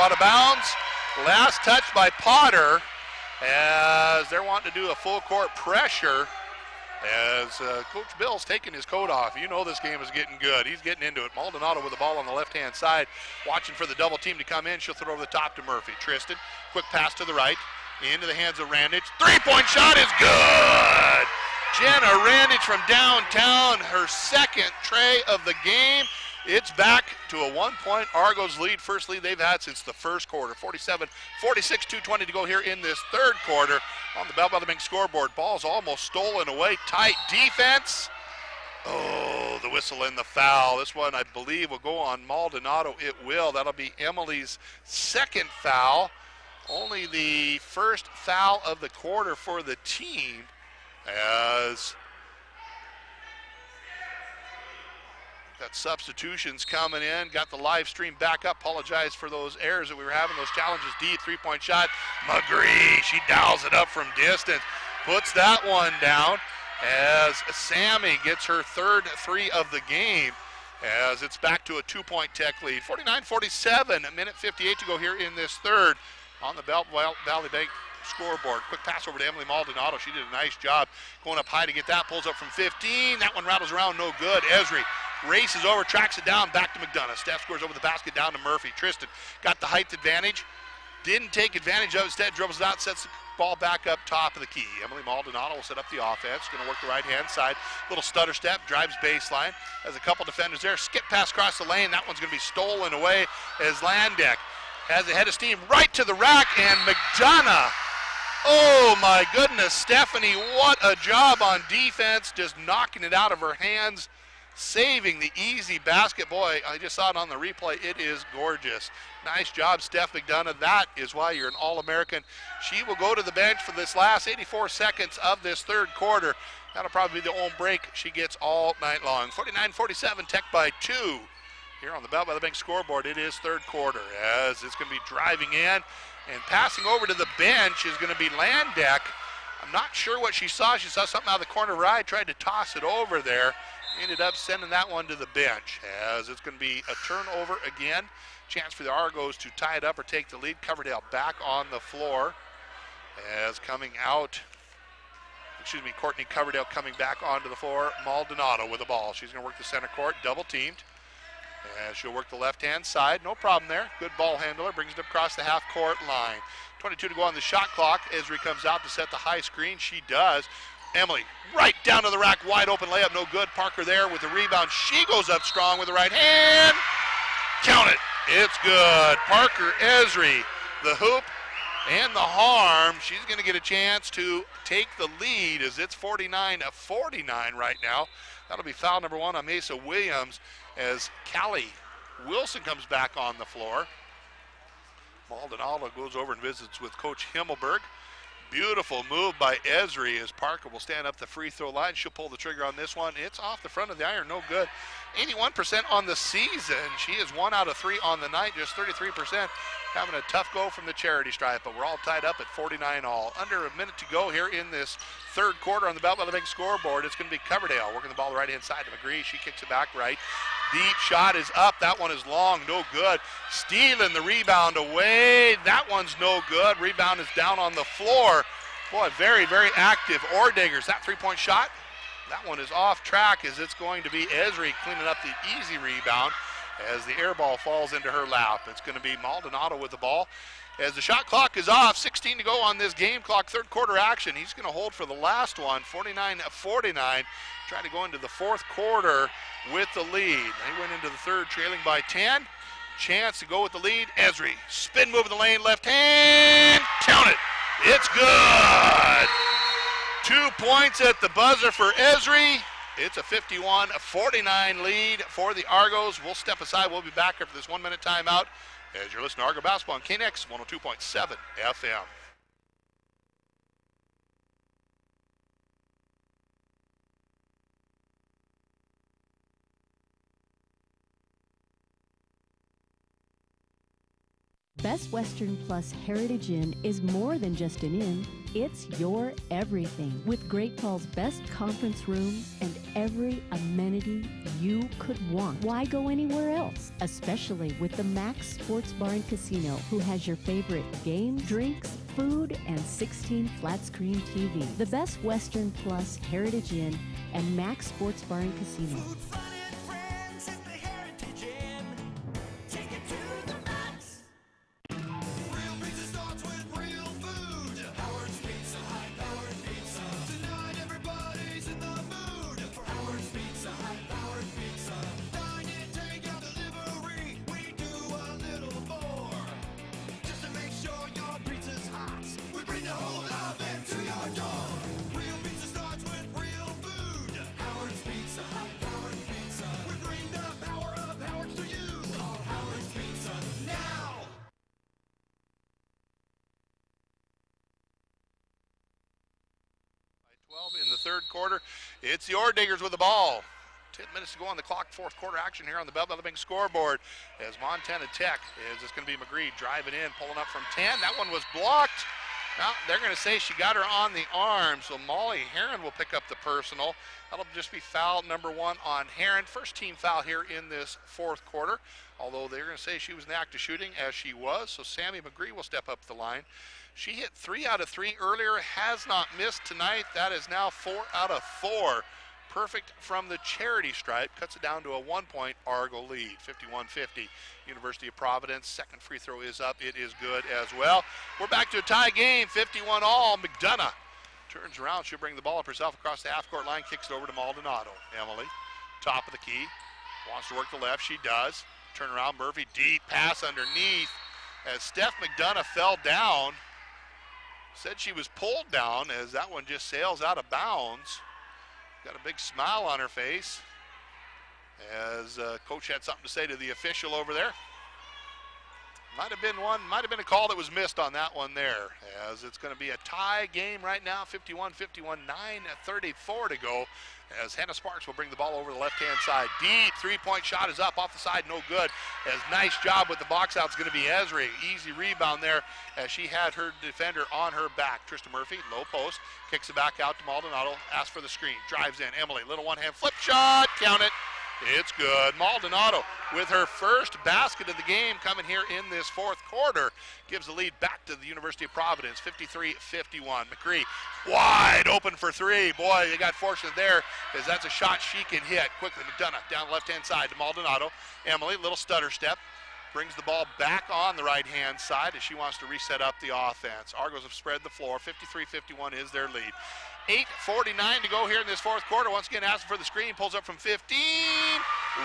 out of bounds. Last touch by Potter as they're wanting to do a full court pressure as Coach Bill's taking his coat off. You know this game is getting good. He's getting into it. Maldonado with the ball on the left-hand side, watching for the double team to come in. She'll throw over the top to Murphy. Tristan, quick pass to the right, into the hands of Randage. Three-point shot is good! Jenna Randage from downtown, her second tray of the game. It's back to a 1-point Argos lead, first lead they've had since the first quarter. 47-46, 2:20 to go here in this third quarter. On the Bell Bank scoreboard, ball's almost stolen away. Tight defense. Oh, the whistle and the foul. This one, I believe, will go on Maldonado. It will. That'll be Emily's second foul. Only the first foul of the quarter for the team as got substitutions coming in, got the live stream back up. Apologize for those errors that we were having, those challenges. D, three-point shot. McGree, she dials it up from distance. Puts that one down as Sammy gets her third three of the game as it's back to a 2-point Tech lead. 49-47, a minute 58 to go here in this third on the Valley Bank scoreboard. Quick pass over to Emily Maldonado. She did a nice job going up high to get that. Pulls up from 15. That one rattles around, no good. Esri races over, tracks it down, back to McDonough. Steph scores over the basket, down to Murphy. Tristan got the height advantage. Didn't take advantage of it. Instead, dribbles it out, sets the ball back up top of the key. Emily Maldonado will set up the offense. Going to work the right-hand side. Little stutter step, drives baseline. Has a couple defenders there. Skip pass across the lane. That one's going to be stolen away as Landeck has a head of steam right to the rack, and McDonough. Oh my goodness, Stephanie, what a job on defense, just knocking it out of her hands, saving the easy basket. Boy, I just saw it on the replay. It is gorgeous. Nice job, Steph McDonough. That is why you're an All-American. She will go to the bench for this last 84 seconds of this third quarter. That'll probably be the only break she gets all night long. 49-47, Tech by 2. Here on the Bell by the Bank scoreboard, it is third quarter as it's going to be driving in. And passing over to the bench is going to be Landeck. I'm not sure what she saw. She saw something out of the corner of her eye, tried to toss it over there. Ended up sending that one to the bench as it's going to be a turnover again. Chance for the Argos to tie it up or take the lead. Coverdale back on the floor as coming out. Courtney Coverdale coming back onto the floor. Maldonado with the ball. She's going to work the center court, double teamed. And she'll work the left-hand side. No problem there. Good ball handler. Brings it across the half-court line. 22 to go on the shot clock. Esri comes out to set the high screen. She does. Emily right down to the rack. Wide open layup. No good. Parker there with the rebound. She goes up strong with the right hand. Count it. It's good. Parker Esri, the hoop and the harm. She's going to get a chance to take the lead as it's 49-49 right now. That'll be foul number 1 on Mesa Williams as Callie Wilson comes back on the floor. Maldonado goes over and visits with Coach Himmelberg. Beautiful move by Esri as Parker will stand up the free throw line. She'll pull the trigger on this one. It's off the front of the iron, no good. 81% on the season. She is 1 out of 3 on the night, just 33%. Having a tough go from the charity stripe, but we're all tied up at 49 all. Under a minute to go here in this third quarter on the Bell by the Bank scoreboard. It's going to be Coverdale working the ball the right-hand side to McGree. She kicks it back right. Deep shot is up. That one is long, no good. Stealing the rebound away. That one's no good. Rebound is down on the floor. Boy, very, very active. Ordiggers, that three-point shot. That one is off track as it's going to be Esri cleaning up the easy rebound as the air ball falls into her lap. It's going to be Maldonado with the ball. As the shot clock is off, 16 to go on this game clock, third quarter action. He's going to hold for the last one, 49-49. Trying to go into the fourth quarter with the lead. They went into the third trailing by 10. Chance to go with the lead. Esri, spin move in the lane, left hand, count it. It's good. 2 points at the buzzer for Esri. It's a 51-49 lead for the Argos. We'll step aside. We'll be back after this 1-minute timeout as you're listening to Argo Basketball on KNX 102.7 FM. Best Western Plus Heritage Inn is more than just an inn, it's your everything. With Great Falls' best conference rooms and every amenity you could want. Why go anywhere else? Especially with the Max Sports Bar and Casino, who has your favorite games, drinks, food, and 16 flat-screen TV. The Best Western Plus Heritage Inn and Max Sports Bar and Casino. In the third quarter, it's the Ore Diggers with the ball. 10 minutes to go on the clock, fourth quarter action here on the Bell Bing scoreboard. As Montana Tech is going to be McGree driving in, pulling up from 10. That one was blocked. Now they're going to say she got her on the arm, so Molly Heron will pick up the personal. That'll just be foul number 1 on Heron. First team foul here in this fourth quarter, although they're going to say she was in the act of shooting, as she was, so Sammy McGree will step up the line. She hit 3 out of 3 earlier, has not missed tonight. That is now 4 out of 4. Perfect from the charity stripe, cuts it down to a 1-point Argo lead, 51-50. University of Providence, second free throw is up. It is good as well. We're back to a tie game, 51 all. McDonough turns around. She'll bring the ball up herself across the half-court line, kicks it over to Maldonado. Emily, top of the key, wants to work the left. She does. Turn around, Murphy, deep pass underneath. As Steph McDonough fell down, said she was pulled down as that one just sails out of bounds. Got a big smile on her face as coach had something to say to the official over there. Might have been a call that was missed on that one there, as it's going to be a tie game right now, 51-51, 9:34 to go, as Hannah Sparks will bring the ball over the left-hand side. Deep three-point shot is up off the side, no good. As nice job with the box out is going to be Esri. Easy rebound there as she had her defender on her back. Trista Murphy, low post, kicks it back out to Maldonado, asks for the screen, drives in. Emily, little one-hand flip shot, count it. It's good. Maldonado with her first basket of the game coming here in this fourth quarter gives the lead back to the University of Providence, 53-51. McCree wide open for 3. Boy, they got fortunate there as that's a shot she can hit. Quickly, McDonough down the left-hand side to Maldonado. Emily, little stutter step, brings the ball back on the right-hand side as she wants to reset up the offense. Argos have spread the floor. 53-51 is their lead. 8:49 to go here in this fourth quarter. Once again, asking for the screen, pulls up from 15,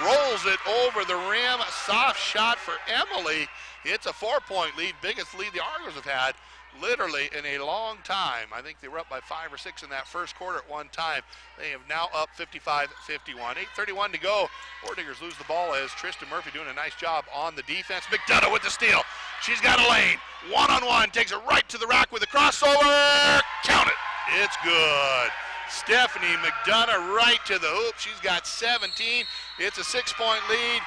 rolls it over the rim. Soft shot for Emily. It's a 4-point lead, biggest lead the Argos have had literally in a long time. I think they were up by 5 or 6 in that first quarter at one time. They have now up 55-51. 8:31 to go. Ore Diggers lose the ball as Trista Murphy doing a nice job on the defense. McDonough with the steal. She's got a lane. One-on-one, takes it right to the rack with a crossover. Count it. It's good. Stephanie McDonough right to the hoop. She's got 17. It's a 6-point lead.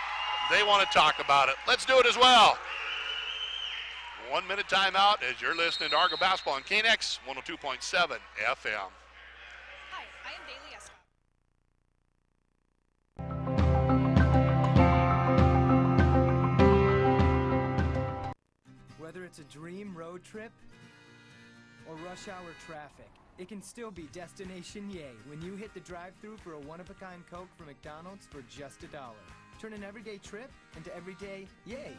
They want to talk about it. Let's do it as well. 1 minute timeout as you're listening to Argo Basketball on KNX 102.7 FM. Hi, I am Bailey Escott. Whether it's a dream road trip or rush hour traffic, it can still be Destination Yay when you hit the drive-thru for a one-of-a-kind Coke from McDonald's for just $1. Turn an everyday trip into everyday yay.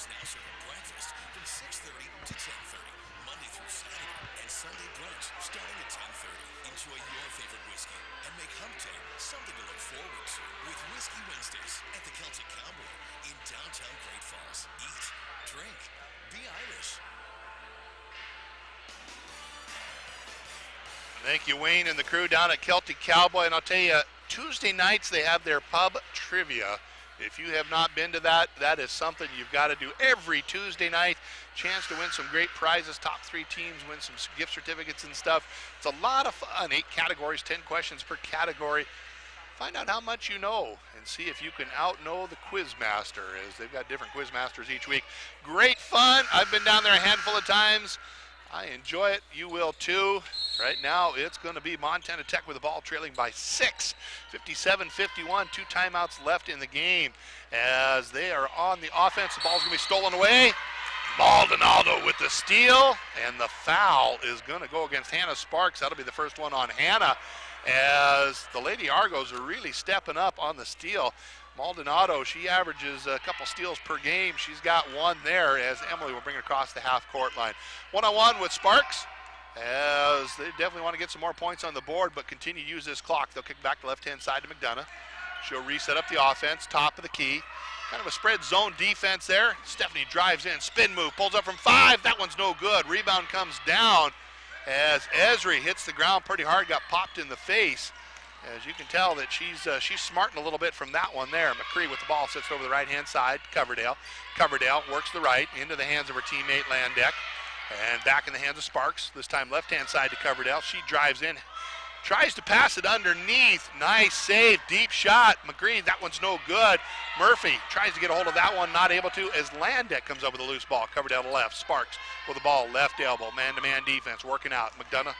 Now serving breakfast from 6:30 to 10:30, Monday through Saturday, and Sunday brunch starting at 10:30. Enjoy your favorite whiskey and make Hump Day something to look forward to with Whiskey Wednesdays at the Celtic Cowboy in downtown Great Falls. Eat, drink, be Irish. Thank you, Wayne and the crew down at Celtic Cowboy. And I'll tell you, Tuesday nights they have their pub trivia. If you have not been to that, that is something you've got to do every Tuesday night. Chance to win some great prizes. Top 3 teams win some gift certificates and stuff. It's a lot of fun. 8 categories, 10 questions per category. Find out how much you know and see if you can out-know the Quizmaster, as they've got different Quizmasters each week. Great fun. I've been down there a handful of times. I enjoy it. You will too. Right now, it's going to be Montana Tech with the ball trailing by 6. 57-51, 2 timeouts left in the game. As they are on the offense, the ball's going to be stolen away. Maldonado with the steal, and the foul is going to go against Hannah Sparks. That'll be the first one on Hannah, as the Lady Argos are really stepping up on the steal. Maldonado, she averages a couple steals per game. She's got 1 there, as Emily will bring it across the half-court line. 1-on-1 with Sparks, as they definitely want to get some more points on the board, but continue to use this clock. They'll kick back to left-hand side to McDonough. She'll reset up the offense, top of the key. Kind of a spread zone defense there. Stephanie drives in, spin move, pulls up from 5. That one's no good. Rebound comes down as Esri hits the ground pretty hard, got popped in the face. As you can tell that she's smarting a little bit from that one there. McCree with the ball sits over the right-hand side. Coverdale works the right into the hands of her teammate Landeck. And back in the hands of Sparks. This time left-hand side to Coverdale. She drives in, tries to pass it underneath. Nice save, deep shot. McGree, that one's no good. Murphy tries to get a hold of that one, not able to, as Landeck comes up with a loose ball. Coverdale to left. Sparks with the ball, left elbow. Man-to-man defense working out. McDonough,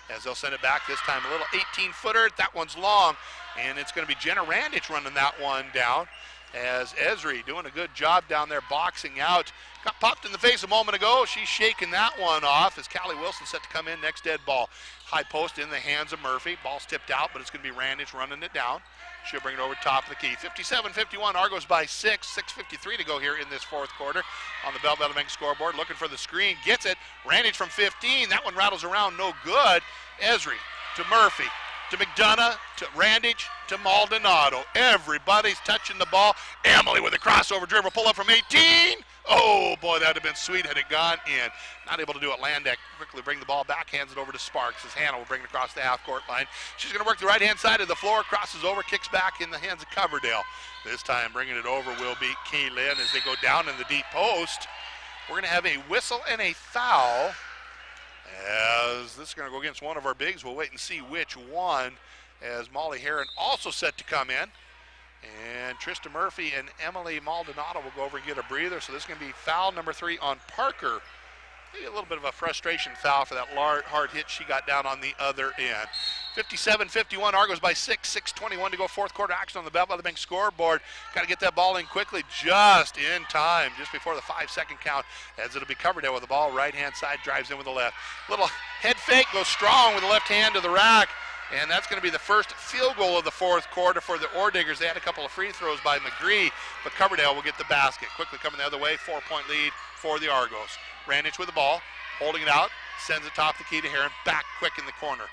as they'll send it back this time, a little 18-footer. That one's long, and it's going to be Jenna Randich running that one down, as Esri doing a good job down there boxing out. Got popped in the face a moment ago. She's shaking that one off as Callie Wilson set to come in next dead ball. High post in the hands of Murphy. Ball's tipped out, but it's going to be Randich running it down. She'll bring it over top of the key. 57-51, Argos by 6. 6:53 to go here in this fourth quarter on the Bell Bank scoreboard. Looking for the screen, gets it. Randich from 15. That one rattles around, no good. Esri to Murphy, to McDonough, to Randich, to Maldonado. Everybody's touching the ball. Emily with a crossover dribble, pull up from 18. Oh boy, that'd have been sweet had it gone in. Not able to do it. Landeck quickly bring the ball back, hands it over to Sparks as Hannah will bring it across the half-court line. She's going to work the right-hand side of the floor, crosses over, kicks back in the hands of Coverdale. This time bringing it over will be Kaylin as they go down in the deep post. We're going to have a whistle and a foul, as this is going to go against one of our bigs. We'll wait and see which one, as Molly Heron also set to come in. And Trista Murphy and Emily Maldonado will go over and get a breather. So this is going to be foul number 3 on Parker. Maybe a little bit of a frustration foul for that hard hit she got down on the other end. 57-51, Argos by 6. 6:21 to go, fourth quarter action on the Bell by the Bank scoreboard. Got to get that ball in quickly, just in time, just before the 5-second count, as it'll be Coverdale with the ball. Right-hand side, drives in with the left. Little head fake, goes strong with the left hand to the rack. And that's going to be the first field goal of the fourth quarter for the Orediggers. They had a couple of free throws by McGree, but Coverdale will get the basket. Quickly coming the other way, 4-point lead for the Argos. Randich with the ball, holding it out, sends it top the key to Heron, back quick in the corner.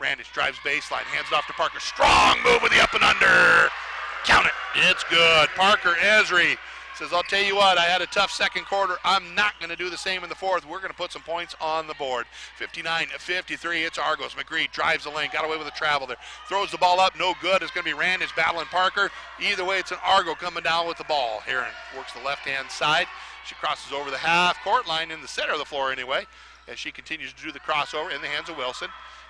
Randich drives baseline, hands it off to Parker. Strong move with the up and under. Count it. It's good. Parker Esri says, I'll tell you what, I had a tough second quarter. I'm not going to do the same in the fourth. We're going to put some points on the board. 59-53, it's Argos. McGree drives the lane, got away with a travel there. Throws the ball up, no good. It's going to be Randich battling Parker. Either way, it's an Argo coming down with the ball. Heron works the left-hand side. She crosses over the half-court line in the center of the floor anyway, as she continues to do the crossover in the hands of Wilson.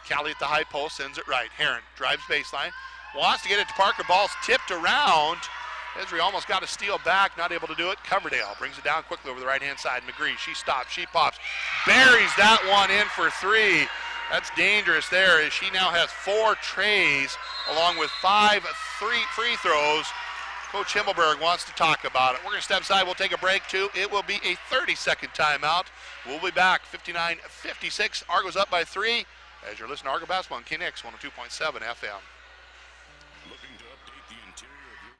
Callie at the high post sends it right. Heron drives baseline, wants to get it to Parker. Ball's tipped around. Esri almost got a steal back, not able to do it. Coverdale brings it down quickly over the right-hand side. McGree, she stops, she pops, buries that one in for 3. That's dangerous there, as she now has 4 trays along with 5 free throws. Coach Himmelberg wants to talk about it. We're going to step aside. We'll take a break, too. It will be a 30-second timeout. We'll be back. 59-56. Argos up by 3. As you're listening to Argo Basketball on KNX 102.7 FM. Looking to update the interior of your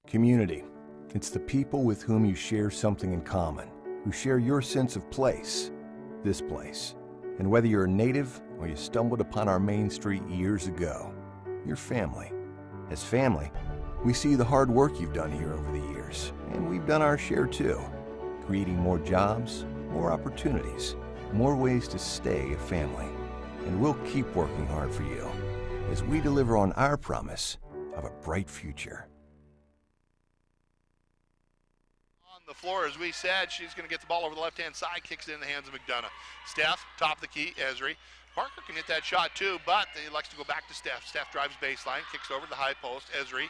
Community. It's the people with whom you share something in common, who share your sense of place, this place. And whether you're a native or you stumbled upon our main street years ago, you're family. As family, we see the hard work you've done here over the years, and we've done our share too, creating more jobs, more opportunities, more ways to stay a family. And we'll keep working hard for you as we deliver on our promise of a bright future. On the floor, as we said, she's going to get the ball over the left-hand side, kicks it in the hands of McDonough. Steph, top of the key, Esri. Parker can hit that shot too, but he likes to go back to Steph. Steph drives baseline, kicks over to the high post. Esri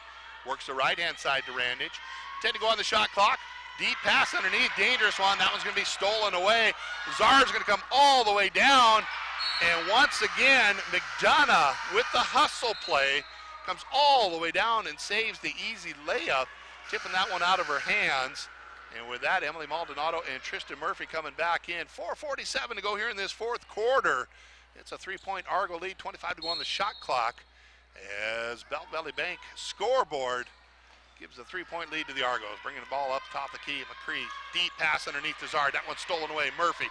works the right-hand side to Randage. 10 to go on the shot clock. Deep pass underneath, dangerous one. That one's going to be stolen away. Zard's going to come all the way down. And once again, McDonough with the hustle play comes all the way down and saves the easy layup, tipping that one out of her hands. And with that, Emily Maldonado and Tristan Murphy coming back in. 4:47 to go here in this fourth quarter. It's a 3-point Argo lead, 25 to go on the shot clock as Belt Valley Bank scoreboard gives a 3-point lead to the Argos. Bringing the ball up top of the key. McCree, deep pass underneath to Zard. That one's stolen away. Murphy,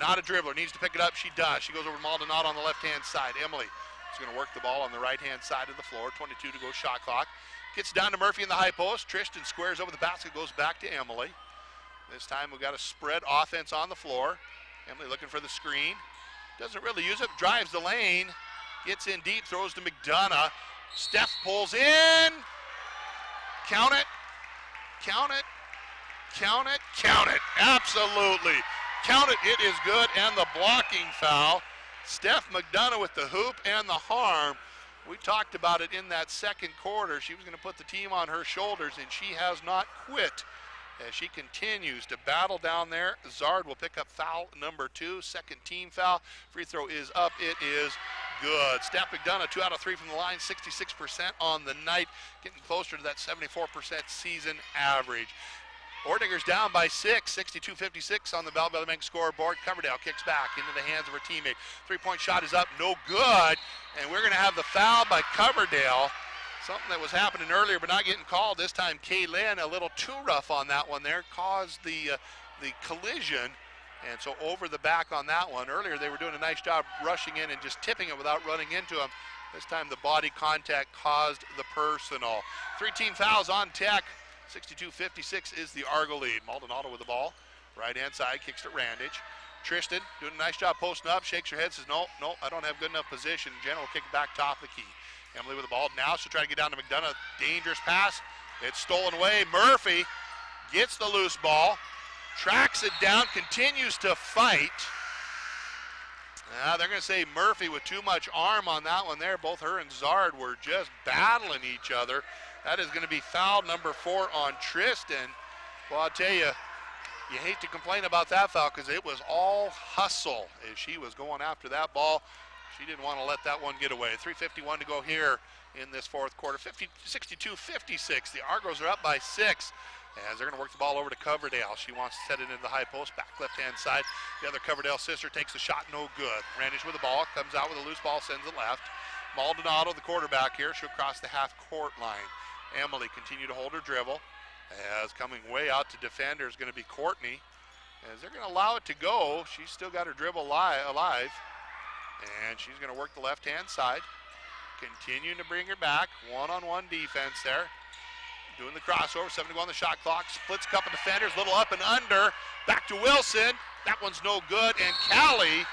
not a dribbler, needs to pick it up. She does. She goes over to Maldonado on the left-hand side. Emily is going to work the ball on the right-hand side of the floor. 22 to go shot clock. Gets down to Murphy in the high post. Tristan squares over the basket, goes back to Emily. This time we've got a spread offense on the floor. Emily looking for the screen. Doesn't really use it, drives the lane. Gets in deep, throws to McDonough. Steph pulls in. Count it, count it, count it, count it. Absolutely. Count it, it is good, and the blocking foul. Steph McDonough with the hoop and the harm. We talked about it in that second quarter. She was going to put the team on her shoulders, and she has not quit as she continues to battle down there. Zard will pick up foul number 2, second team foul. Free throw is up, it is good. Steph McDonough, 2 out of 3 from the line, 66% on the night, getting closer to that 74% season average. Ordinger's down by 6, 62-56 on the Bell Valley Bank scoreboard. Coverdale kicks back into the hands of her teammate. 3-point shot is up, no good, and we're going to have the foul by Coverdale. Something that was happening earlier but not getting called. This time Kaylin, a little too rough on that one there, caused the collision. And so over the back on that one. Earlier they were doing a nice job rushing in and just tipping it without running into him. This time the body contact caused the personal. 3 team fouls on Tech. 62-56 is the Argo lead. Maldonado with the ball. Right hand side, kicks to Randage. Tristan doing a nice job posting up, shakes her head, says no, I don't have good enough position. Jen will kick it back top of the key. Emily with the ball now, she'll try to get down to McDonough. Dangerous pass, it's stolen away. Murphy gets the loose ball, tracks it down, continues to fight. They're going to say Murphy with too much arm on that one there. Both her and Zard were just battling each other. That is going to be foul number 4 on Tristan. Well, I'll tell you, you hate to complain about that foul because it was all hustle as she was going after that ball. She didn't want to let that one get away. 3:51 to go here in this fourth quarter. 62-56. The Argos are up by 6 as they're going to work the ball over to Coverdale. She wants to set it into the high post, back left-hand side. The other Coverdale sister takes the shot, no good. Randage with the ball, comes out with a loose ball, sends it left. Maldonado, the quarterback here, she'll cross the half-court line. Emily continue to hold her dribble. As coming way out to defend her is going to be Courtney. As they're going to allow it to go, she's still got her dribble alive. And she's going to work the left-hand side. Continuing to bring her back. One-on-one defense there. Doing the crossover, 7 to go on the shot clock. Splits a couple defenders, little up and under. Back to Wilson. That one's no good. And Callie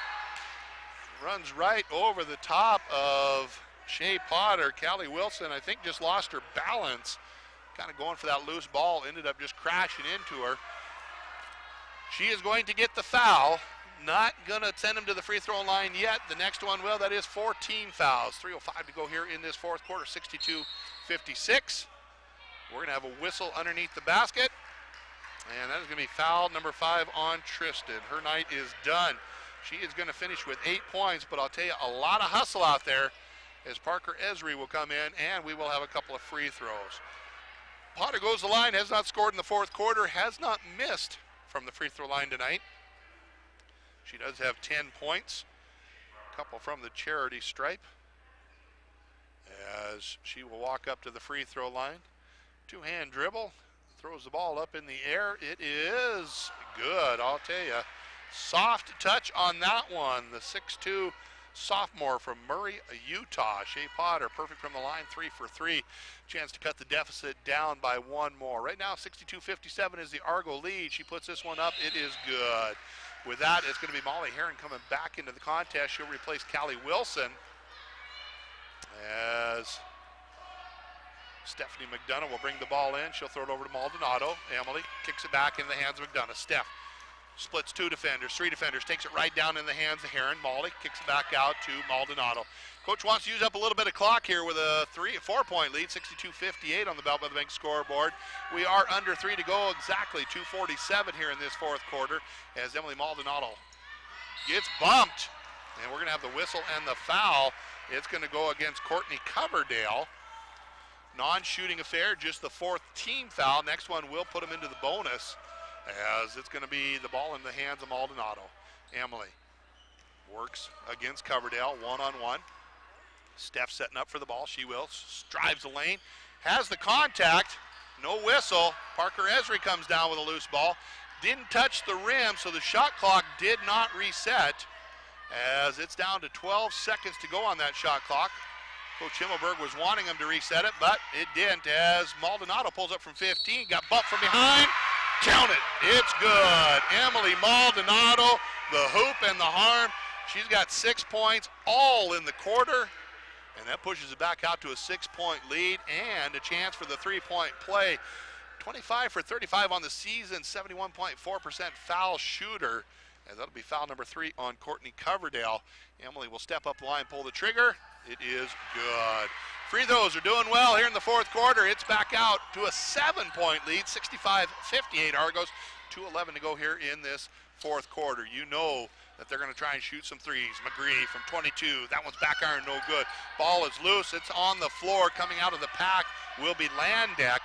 runs right over the top of Shea Potter. Callie Wilson, I think, just lost her balance. Kind of going for that loose ball. Ended up just crashing into her. She is going to get the foul. Not going to send him to the free throw line yet. The next one will. That is 14 fouls. 3:05 to go here in this fourth quarter. 62-56. We're going to have a whistle underneath the basket. And that is going to be foul number 5 on Tristan. Her night is done. She is going to finish with 8 points, but I'll tell you, a lot of hustle out there as Parker Esri will come in, and we will have a couple of free throws. Potter goes to the line, has not scored in the fourth quarter, has not missed from the free throw line tonight. She does have 10 points, a couple from the charity stripe, as she will walk up to the free throw line. Two-hand dribble, throws the ball up in the air. It is good, I'll tell you. Soft touch on that one. The 6'2" sophomore from Murray, Utah. Shea Potter, perfect from the line, 3 for 3. Chance to cut the deficit down by 1 more. Right now, 62-57 is the Argo lead. She puts this one up. It is good. With that, it's going to be Molly Heron coming back into the contest. She'll replace Callie Wilson as Stephanie McDonough will bring the ball in. She'll throw it over to Maldonado. Emily kicks it back in the hands of McDonough. Steph splits 2 defenders, 3 defenders, takes it right down in the hands of Heron. Molly kicks it back out to Maldonado. Coach wants to use up a little bit of clock here with a 4-point lead, 62-58 on the Bell by the Bank scoreboard. We are under 3 to go, exactly 2:47 here in this fourth quarter as Emily Maldonado gets bumped. And we're going to have the whistle and the foul. It's going to go against Courtney Coverdale. Non-shooting affair, just the 4th team foul. Next one will put them into the bonus as it's going to be the ball in the hands of Maldonado. Emily works against Coverdale, one-on-one. Steph setting up for the ball. She will. Drives the lane. Has the contact. No whistle. Parker Esri comes down with a loose ball. Didn't touch the rim, so the shot clock did not reset as it's down to 12 seconds to go on that shot clock. Coach Himmelberg was wanting him to reset it, but it didn't as Maldonado pulls up from 15. Got bumped from behind. Count it. It's good. Emily Maldonado, the hoop and the harm. She's got 6 points all in the quarter. And that pushes it back out to a 6-point lead and a chance for the 3-point play. 25 for 35 on the season, 71.4% foul shooter. And that'll be foul number 3 on Courtney Coverdale. Emily will step up the line, pull the trigger. It is good. Free throws are doing well here in the fourth quarter. It's back out to a 7-point lead, 65-58 Argos. 2:11 to go here in this fourth quarter. You know that they're going to try and shoot some threes. McGree from 22. That one's back iron, no good. Ball is loose. It's on the floor. Coming out of the pack will be Landeck.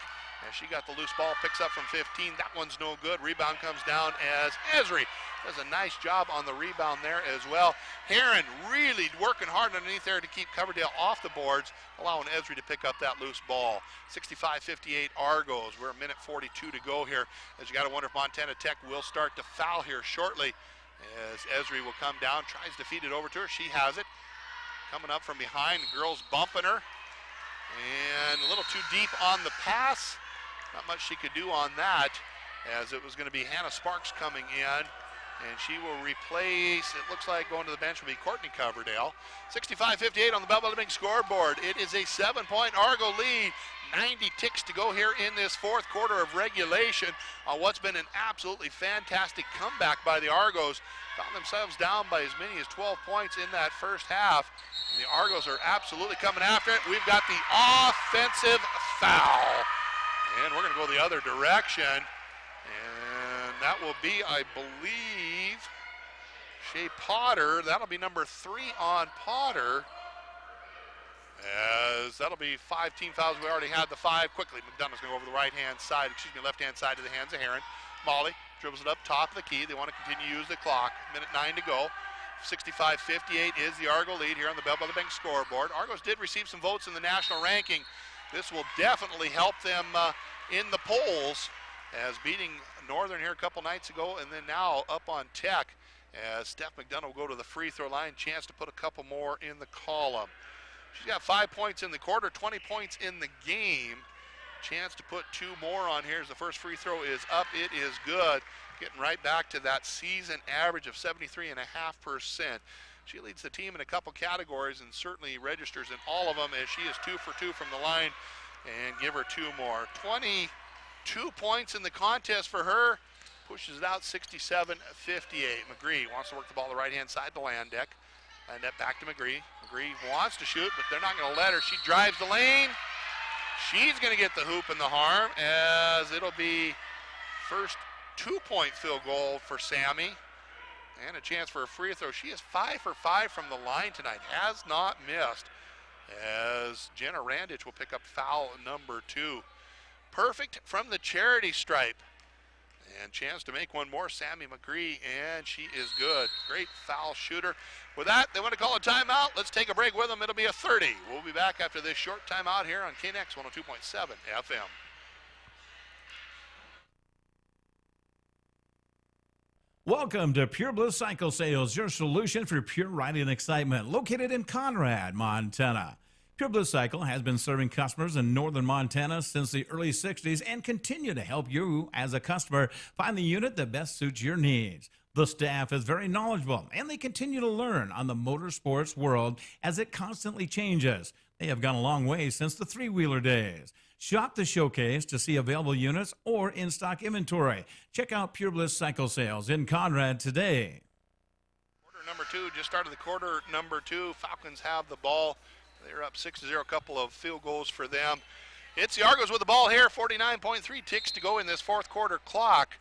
As she got the loose ball, picks up from 15. That one's no good. Rebound comes down as Esri does a nice job on the rebound there as well. Heron really working hard underneath there to keep Coverdale off the boards, allowing Esri to pick up that loose ball. 65-58 Argos. We're a minute 42 to go here. As you got to wonder if Montana Tech will start to foul here shortly. As Esri will come down, tries to feed it over to her. She has it. Coming up from behind, the girl's bumping her. And a little too deep on the pass. Not much she could do on that, as it was going to be Hannah Sparks coming in, and she will replace, it looks like going to the bench will be Courtney Coverdale. 65-58 on the Bell Building scoreboard. It is a 7-point Argo lead. 90 ticks to go here in this fourth quarter of regulation on what's been an absolutely fantastic comeback by the Argos. Found themselves down by as many as 12 points in that first half. And the Argos are absolutely coming after it. We've got the offensive foul. And we're going to go the other direction. And that will be, I believe, Shea Potter. That'll be number 3 on Potter. As that'll be 5 team fouls. We already had the 5. Quickly, McDonough's going to go over the left-hand side to the hands of Heron. Molly dribbles it up top of the key. They want to continue to use the clock. Minute 9 to go. 65-58 is the Argo lead here on the Bell by the Bank scoreboard. Argos did receive some votes in the national ranking. This will definitely help them in the polls, as beating Northern here a couple nights ago, and then now up on Tech as Steph McDonough will go to the free throw line. Chance to put a couple more in the column. She's got 5 points in the quarter, 20 points in the game. Chance to put 2 more on here as the first free throw is up. It is good. Getting right back to that season average of 73.5%. She leads the team in a couple categories and certainly registers in all of them, as she is 2 for 2 from the line, and give her 2 more. 22 points in the contest for her. Pushes it out 67-58. McGree wants to work the ball the right-hand side to Landeck. Landeck back to McGree. McGree wants to shoot, but they're not going to let her. She drives the lane. She's going to get the hoop and the harm, as it'll be first 2-point field goal for Sammy. And a chance for a free throw. She is 5 for 5 from the line tonight. Has not missed. As Jenna Randich will pick up foul number 2. Perfect from the charity stripe. And chance to make one more, Sammy McGree, and she is good. Great foul shooter. With that, they want to call a timeout. Let's take a break with them. It'll be a 30. We'll be back after this short timeout here on KNX 102.7 FM. Welcome to Pure Blue Cycle Sales, your solution for pure riding excitement, located in Conrad, Montana. Pure Blue Cycle has been serving customers in northern Montana since the early 60s and continue to help you as a customer find the unit that best suits your needs. The staff is very knowledgeable, and they continue to learn on the motorsports world as it constantly changes. They have gone a long way since the three-wheeler days. Shop the showcase to see available units or in-stock inventory. Check out Pure Bliss Cycle Sales in Conrad today. Quarter number 2, just started the quarter number 2. Falcons have the ball. They're up 6-0, a couple of field goals for them. It's the Argos with the ball here, 49.3 ticks to go in this fourth quarter clock.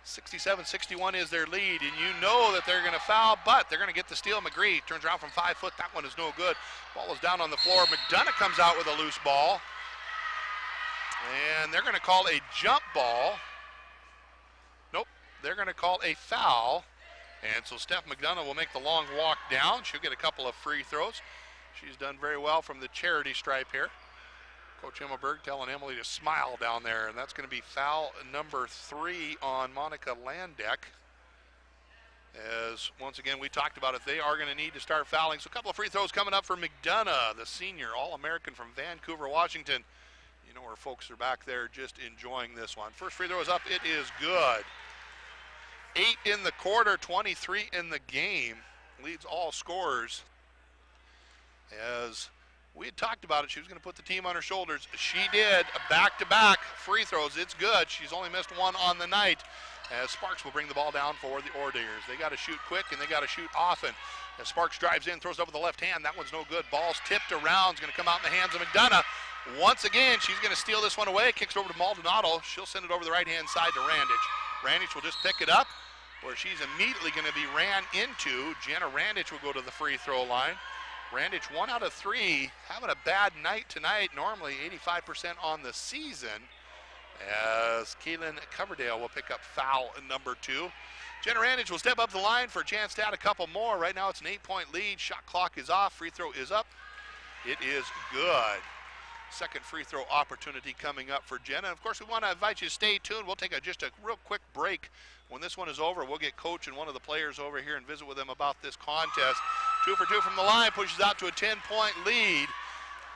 67-61 is their lead, and you know that they're going to foul, but they're going to get the steal. McGree turns around from 5 foot. That one is no good. Ball is down on the floor. McDonough comes out with a loose ball, and they're going to call a jump ball. Nope, they're going to call a foul, and so Steph McDonough will make the long walk down. She'll get a couple of free throws. She's done very well from the charity stripe here. Coach Himmelberg telling Emily to smile down there, and that's going to be foul number 3 on Monica Landeck. As once again we talked about it, they are going to need to start fouling. So a couple of free throws coming up for McDonough, the senior All-American from Vancouver, Washington. You know her folks are back there just enjoying this one. First free throw is up. It is good. 8 in the quarter, 23 in the game. Leads all scorers. As we had talked about it, she was going to put the team on her shoulders. She did. Back-to-back free throws. It's good. She's only missed one on the night. As Sparks will bring the ball down for the Ordeers. They got to shoot quick and they got to shoot often. As Sparks drives in, throws it over the left hand. That one's no good. Ball's tipped around. It's going to come out in the hands of McDonough. Once again, she's going to steal this one away. Kicks it over to Maldonado. She'll send it over the right-hand side to Randich. Randich will just pick it up, where she's immediately going to be ran into. Jenna Randich will go to the free throw line. Randich 1 out of 3, having a bad night tonight, normally 85% on the season, as Kaylin Coverdale will pick up foul number 2. Jenna Randich will step up the line for a chance to add a couple more. Right now it's an 8-point lead. Shot clock is off. Free throw is up. It is good. Second free throw opportunity coming up for Jenna. Of course, we want to invite you to stay tuned. We'll take just a real quick break. When this one is over, we'll get Coach and one of the players over here and visit with them about this contest. 2 for 2 from the line, pushes out to a 10-point lead.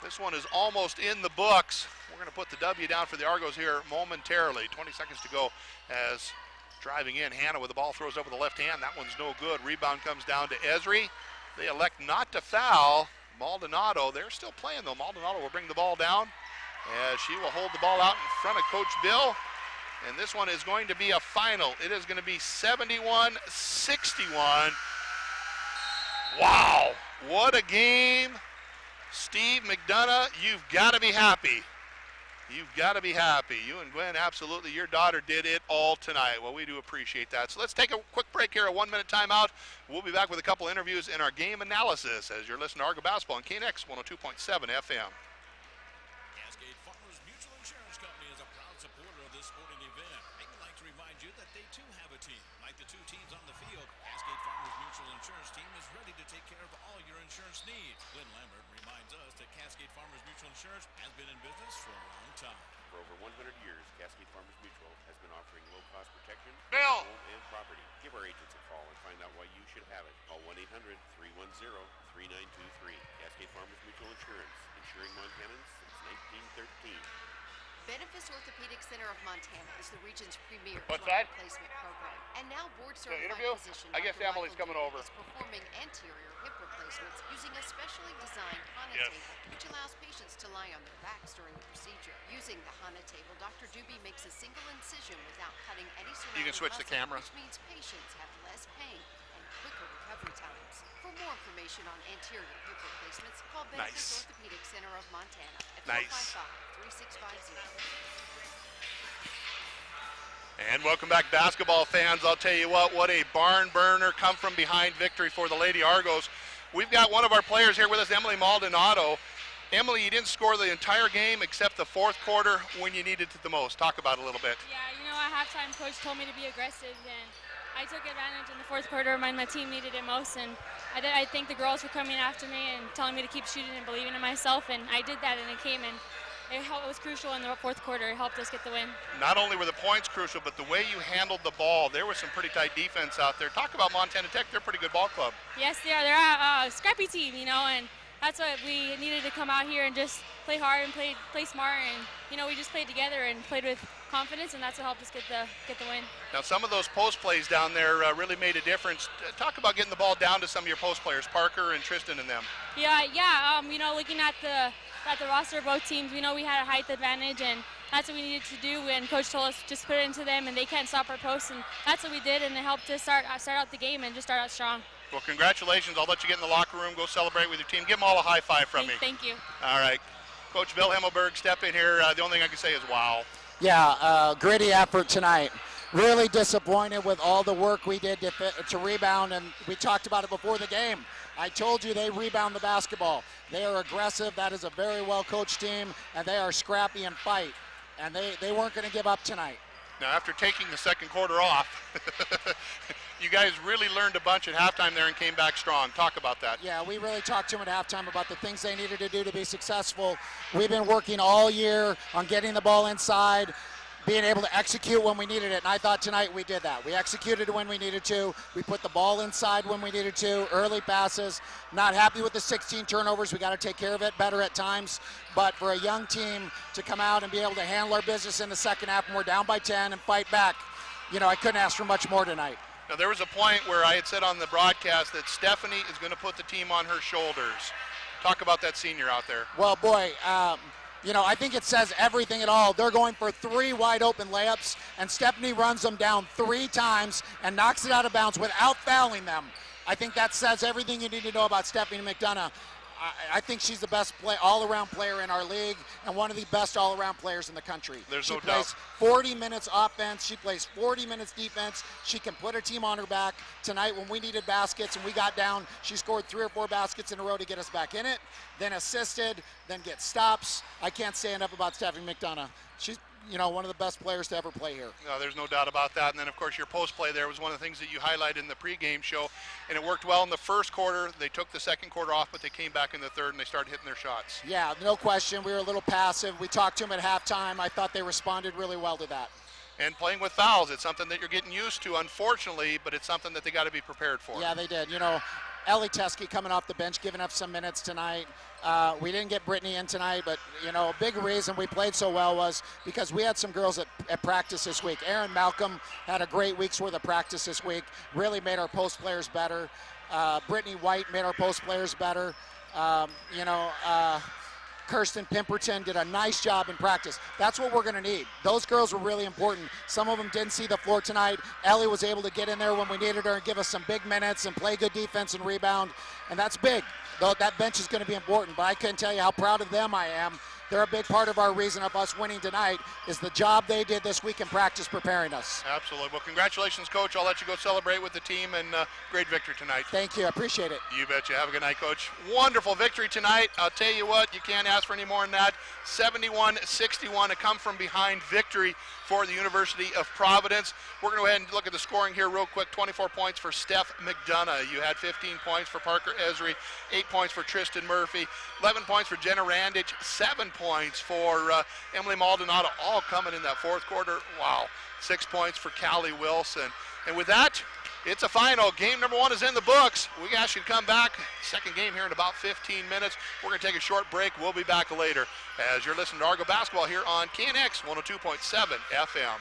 This one is almost in the books. We're going to put the W down for the Argos here momentarily. 20 seconds to go as driving in. Hannah with the ball, throws over the left hand. That one's no good. Rebound comes down to Esri. They elect not to foul. Maldonado, they're still playing though. Maldonado will bring the ball down as she will hold the ball out in front of Coach Bill. And this one is going to be a final. It is going to be 71-61. Wow, what a game. Steve McDonough, you've got to be happy. You've got to be happy. You and Gwen, absolutely, your daughter did it all tonight. Well, we do appreciate that. So let's take a quick break here, a 1-minute timeout. We'll be back with a couple interviews in our game analysis as you're listening to Argo Basketball on KNX 102.7 FM. Cascade Farmers Mutual Insurance Company is a proud supporter of this sporting event. They would like to remind you that they too have a team. Like the 2 teams on the field, Cascade Farmers Mutual Insurance Team is ready to take care of all your insurance needs. Glenn Lambert reminds us that Cascade Farmers Mutual Insurance has been in business for a long time. For over 100 years, Cascade Farmers Mutual has been offering low-cost protection Bill! for home and property. Give our agents a call and find out why you should have it. Call 1-800-310-3923. Cascade Farmers Mutual Insurance, insuring Montanans since 1913. Benefis Orthopedic Center of Montana is the region's premier What's joint that? replacement program. And now board-certified interview? physician I guess Dr. Emily's Michael coming Dean over. is performing anterior hip replacements using a specially designed HANA Yes. table, which allows patients to lie on their backs during the procedure. Using the HANA table, Dr. Doobie makes a single incision without cutting any surrounding You can switch the muscle, camera. which means patients have less pain and quicker recovery times. For more information on anterior hip replacements, call Benefis Nice. Orthopedic Center of Montana at Nice. 455-3650. And welcome back, basketball fans. I'll tell you what a barn burner come from behind victory for the Lady Argos. We've got one of our players here with us, Emily Maldonado. Emily, you didn't score the entire game except the fourth quarter when you needed it the most. Talk about it a little bit. Yeah, you know, at halftime, coach told me to be aggressive, and I took advantage in the fourth quarter when my team needed it most. And I think the girls were coming after me and telling me to keep shooting and believing in myself, and I did that, and it came in. It was crucial in the fourth quarter. It helped us get the win. Not only were the points crucial, but the way you handled the ball, there was some pretty tight defense out there. Talk about Montana Tech. They're a pretty good ball club. Yes, they are. They're a scrappy team, you know, and that's what we needed to come out here and just play hard and play smart, and we just played together and played with confidence, and that's what helped us get the win. Now, some of those post plays down there really made a difference. Talk about getting the ball down to some of your post players, Parker and Tristan and them. Yeah. Looking at the roster of both teams, we had a height advantage, and that's what we needed to do. And Coach told us just put it into them, and they can't stop our posts, and that's what we did, and it helped us start out the game and just start out strong. Well, congratulations. I'll let you get in the locker room, go celebrate with your team. Give them all a high five from me. Thank you. All right. Coach Bill Himmelberg, step in here. The only thing I can say is wow. Yeah, gritty effort tonight. Really disappointed with all the work we did to rebound, and we talked about it before the game. I told you they rebound the basketball. They are aggressive. That is a very well-coached team, and they are scrappy and fight. And they weren't going to give up tonight. Now, after taking the second quarter off, you guys really learned a bunch at halftime there and came back strong. Talk about that. Yeah, we really talked to them at halftime about the things they needed to do to be successful. We've been working all year on getting the ball inside, being able to execute when we needed it, and I thought tonight we did that. We executed when we needed to. We put the ball inside when we needed to, early passes. Not happy with the 16 turnovers. We got to take care of it better at times. But for a young team to come out and be able to handle our business in the second half when we're down by 10 and fight back, I couldn't ask for much more tonight. Now, there was a point where I had said on the broadcast that Stephanie is going to put the team on her shoulders. Talk about that senior out there. Well, boy, I think it says everything at all. They're going for 3 wide open layups, and Stephanie runs them down 3 times and knocks it out of bounds without fouling them. I think that says everything you need to know about Stephanie McDonough. I think she's the best all-around player in our league and one of the best all-around players in the country. There's no doubt. She plays 40 minutes offense. She plays 40 minutes defense. She can put her team on her back. Tonight when we needed baskets and we got down, she scored 3 or 4 baskets in a row to get us back in it, then assisted, then get stops. I can't say enough about Stephanie McDonough. She's one of the best players to ever play here. No, there's no doubt about that. And then, of course, your post play there was one of the things that you highlighted in the pregame show. And it worked well in the first quarter. They took the second quarter off, but they came back in the third and they started hitting their shots. Yeah, no question. We were a little passive. We talked to them at halftime. I thought they responded really well to that. And playing with fouls, it's something that you're getting used to, unfortunately, but it's something that they got to be prepared for. Yeah, they did. Ellie Teskey coming off the bench, giving up some minutes tonight. We didn't get Brittany in tonight, but, a big reason we played so well was because we had some girls at practice this week. Erin Malcolm had a great week's worth of practice this week, really made our post players better. Brittany White made our post players better. Kirsten Pimperton did a nice job in practice. That's what we're going to need. Those girls were really important. Some of them didn't see the floor tonight. Ellie was able to get in there when we needed her and give us some big minutes and play good defense and rebound, and that's big. Though that bench is going to be important, but I couldn't tell you how proud of them I am. They're a big part of our reason of us winning tonight is the job they did this week in practice preparing us. Absolutely. Well, congratulations, Coach. I'll let you go celebrate with the team, and great victory tonight. Thank you. I appreciate it. You betcha. Have a good night, Coach. Wonderful victory tonight. I'll tell you what, you can't ask for any more than that. 71-61, a come-from-behind victory for the University of Providence. We're going to go ahead and look at the scoring here real quick. 24 points for Steph McDonough. You had 15 points for Parker Esri, 8 points for Tristan Murphy, 11 points for Jenna Randage, 7 points for Emily Maldonado, all coming in that fourth quarter. Wow. 6 points for Callie Wilson. And with that, it's a final. Game number 1 is in the books. We ask you to come back. Second game here in about 15 minutes. We're going to take a short break. We'll be back later as you're listening to Argo Basketball here on KNX 102.7 FM.